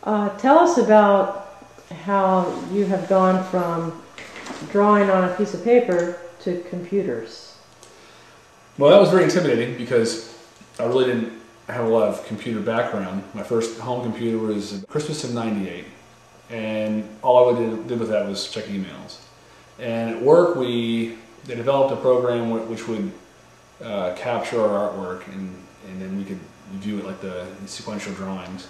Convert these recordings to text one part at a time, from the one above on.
Tell us about how you have gone from drawing on a piece of paper to computers. Well, that was very intimidating because I really didn't have a lot of computer background. My first home computer was Christmas of '98, and all I did with that was check emails. And at work, they developed a program which would capture our artwork, and then we could view it like the sequential drawings.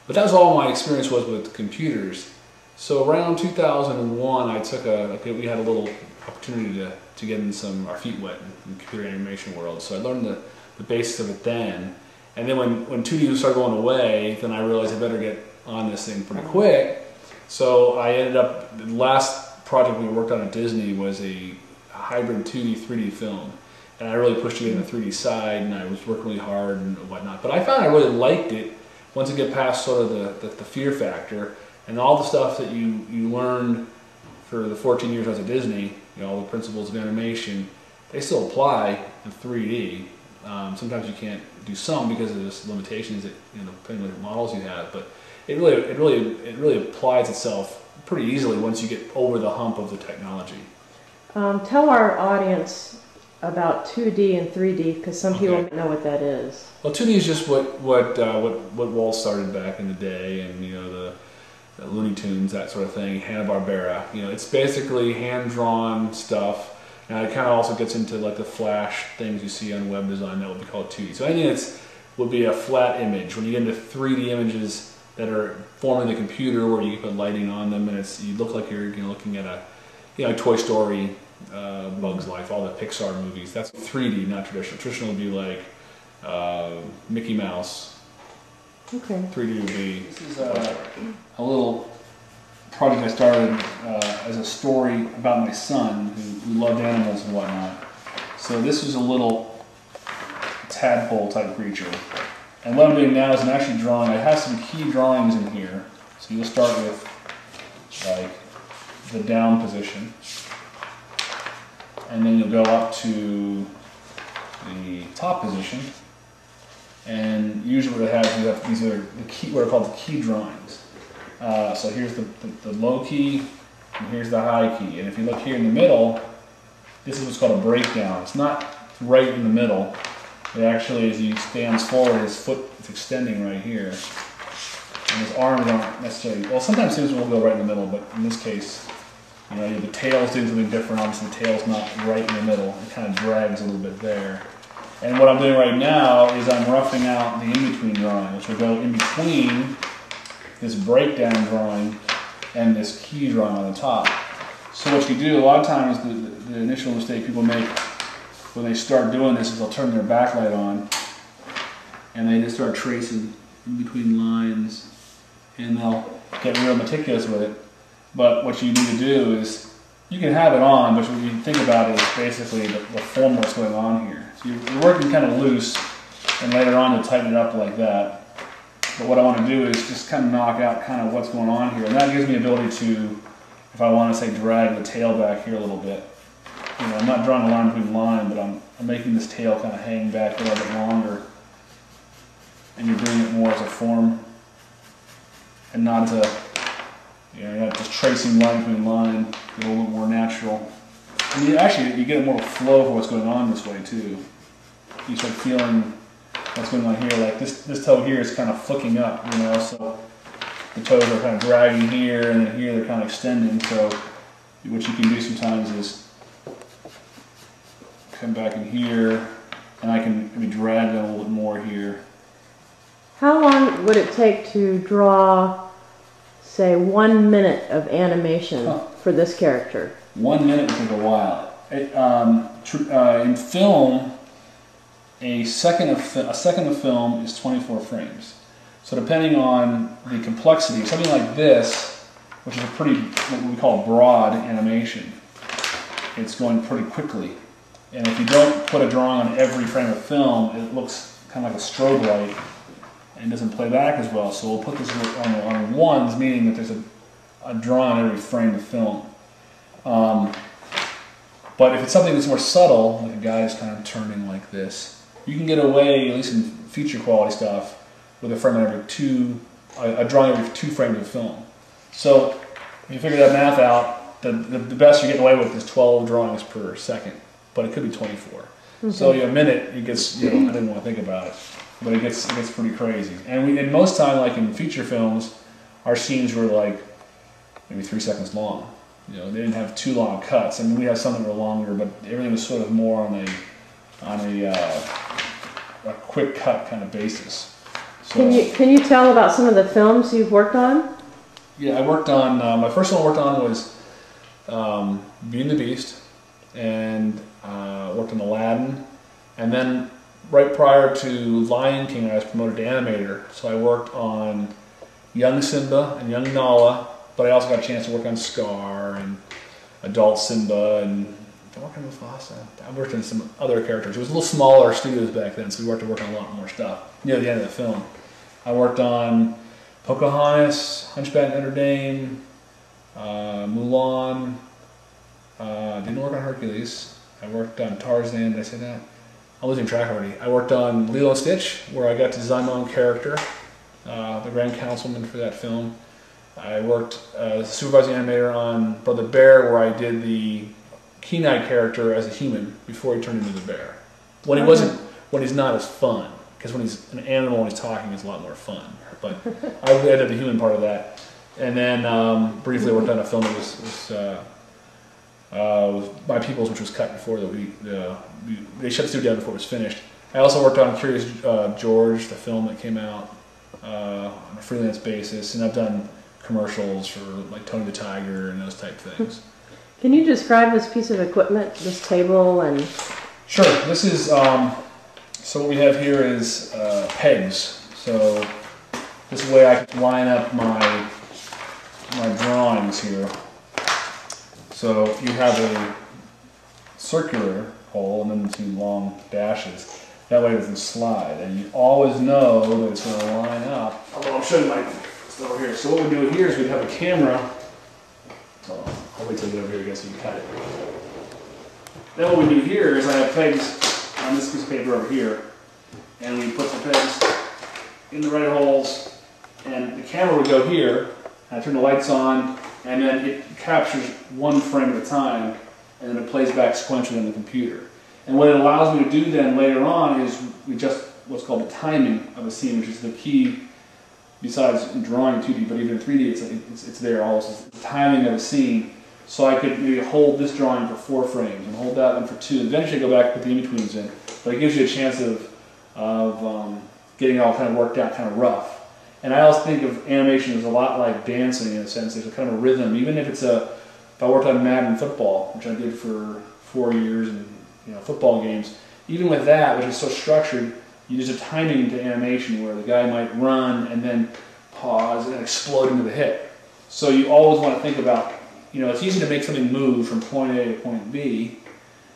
But that was all my experience was with computers. So around 2001, we had a little opportunity to get in our feet wet in the computer animation world. So I learned the basics of it then. And then when 2D started going away, then I realized I better get on this thing pretty quick. So I ended up, the last project we worked on at Disney was a hybrid 2D, 3D film. And I really pushed to get in the 3D side, and I was working really hard and whatnot. But I found I really liked it once you get past sort of the fear factor, and all the stuff that you learned for the 14 years I was at Disney, all the principles of animation, they still apply in 3D. Sometimes you can't do some because of the limitations that, depending on what models you have, but it really applies itself pretty easily once you get over the hump of the technology. Tell our audience about 2D and 3D, because some people don't know what that is. Well, 2D is just what Walt started back in the day, and the Looney Tunes, that sort of thing, Hanna-Barbera. It's basically hand-drawn stuff. Now it kind of also gets into like the flash things you see on web design that would be called 2D. So anything would be a flat image. When you get into 3D images that are formed in the computer, where you put lighting on them, and you look like you're looking at a Toy Story, Bugs Life, all the Pixar movies. That's 3D, not traditional. Traditional would be like Mickey Mouse. Okay. 3D would be. This is a little project I started as a story about my son who loved animals and whatnot. So this was a little tadpole type creature. And what I'm doing now is I'm actually drawing. I have some key drawings in here. So you'll start with like the down position, and then you'll go up to the top position. And usually what I have, these are the key, what are called the key drawings. So here's the low key, and here's the high key. And if you look here in the middle, this is what's called a breakdown. It's not right in the middle. It actually, as he stands forward, his foot is extending right here. And his arms aren't necessarily, well, sometimes things will go right in the middle, but in this case, the tail's doing something different. Obviously the tail's not right in the middle. It kind of drags a little bit there. And what I'm doing right now is I'm roughing out the in-between drawing, which will go in between this breakdown drawing and this key drawing on the top. So what you do, a lot of times, the initial mistake people make when they start doing this is they'll turn their backlight on and they just start tracing in between lines, and they'll get real meticulous with it. But what you need to do is, you can have it on, but what you think about it is basically the form of what's going on here. So you're working kind of loose, and later on you'll tighten it up like that. But what I want to do is just kind of knock out kind of what's going on here, and that gives me the ability to, if I want to say, drag the tail back here a little bit. I'm not drawing a line between line, but I'm making this tail kind of hang back a little bit longer, and you're doing it more as a form, and not as a, you're not just tracing line between line. Get a little bit more natural. And you get a more flow for what's going on this way too. You start feeling what's going on here. Like this toe here is kind of flicking up, so the toes are kind of dragging here, and then here they're kind of extending. So what you can do sometimes is come back in here, and I can maybe drag them a little bit more here. How long would it take to draw, say, 1 minute of animation for this character? 1 minute would take a while. In film, a second of film is 24 frames. So depending on the complexity, something like this, which is a pretty, what we call broad animation, it's going pretty quickly. And if you don't put a drawing on every frame of film, it looks kind of like a strobe light and doesn't play back as well. So we'll put this on ones, meaning that there's a drawing on every frame of film. But if it's something that's more subtle, like a guy's kind of turning like this, you can get away, at least in feature quality stuff, with a frame every 2 a drawing every 2 frames of film. So if you figure that math out, the best you're getting away with is 12 drawings per second, but it could be 24. Okay. So a minute, it gets, I didn't want to think about it, but it gets pretty crazy. And most time, like in feature films, our scenes were like maybe 3 seconds long. They didn't have too long cuts. I mean, we had some that were longer, but everything was sort of more on a quick cut kind of basis. So, can you tell about some of the films you've worked on? Yeah, I worked on my first one I worked on was Beauty and the Beast, and worked on Aladdin, and then right prior to Lion King, I was promoted to animator. So I worked on young Simba and young Nala, but I also got a chance to work on Scar and adult Simba and. I worked on Mufasa. I worked on some other characters. It was a little smaller studios back then, so we worked on a lot more stuff near the end of the film. I worked on Pocahontas, Hunchback of Notre Dame, Mulan. Didn't work on Hercules. I worked on Tarzan. Did I say that? I'm losing track already. I worked on Lilo and Stitch, where I got to design my own character, the Grand Councilman for that film. I worked as a supervising animator on Brother Bear, where I did the Kenai character as a human before he turned into the bear. When he's not as fun, because when he's an animal and he's talking, it's a lot more fun. But I did the human part of that, and then briefly worked on a film that was My People's, which was cut before they shut the studio down before it was finished. I also worked on Curious George, the film that came out on a freelance basis, and I've done commercials for like Tony the Tiger and those type things. Can you describe this piece of equipment, this table, and? Sure. This is so what we have here is pegs. So this way I can line up my drawings here. So you have a circular hole and then 2 long dashes. That way it doesn't slide, and you always know that it's going to line up. Although I'll show you my stuff over here. So what we do here is we have a camera. I'll wait till you get over here again so you can cut it. Then what we do here is I have pegs on this piece of paper over here, and we put the pegs in the right holes, and the camera would go here, and I turn the lights on, and then it captures 1 frame at a time, and then it plays back sequentially on the computer. And what it allows me to do then later on is we adjust what's called the timing of a scene, which is the key. Besides in drawing 2D, but even in 3D, it's there also. It's the timing of a scene. So I could maybe hold this drawing for 4 frames and hold that one for 2. Eventually go back and put the in-betweens in. But it gives you a chance of getting it all kind of worked out, kind of rough. And I also think of animation as a lot like dancing in a sense. There's a kind of a rhythm. Even if if I worked on Madden football, which I did for 4 years, and football games, even with that, which is so structured, you use a timing to animation where the guy might run and then pause and explode into the hit. So you always want to think about, it's easy to make something move from point A to point B,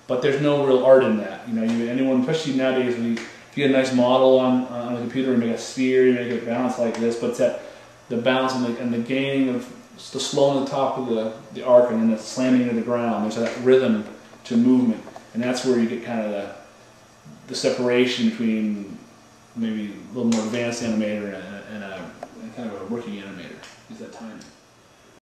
but there's no real art in that. Anyone, especially nowadays, if you get a nice model on the computer and make a sphere, you make it bounce like this, but it's that the bounce and the gaining of the slowing the top of the arc and then the slamming into the ground. There's that rhythm to movement, and that's where you get kind of the separation between maybe a little more advanced animator and kind of a rookie animator, is that timing.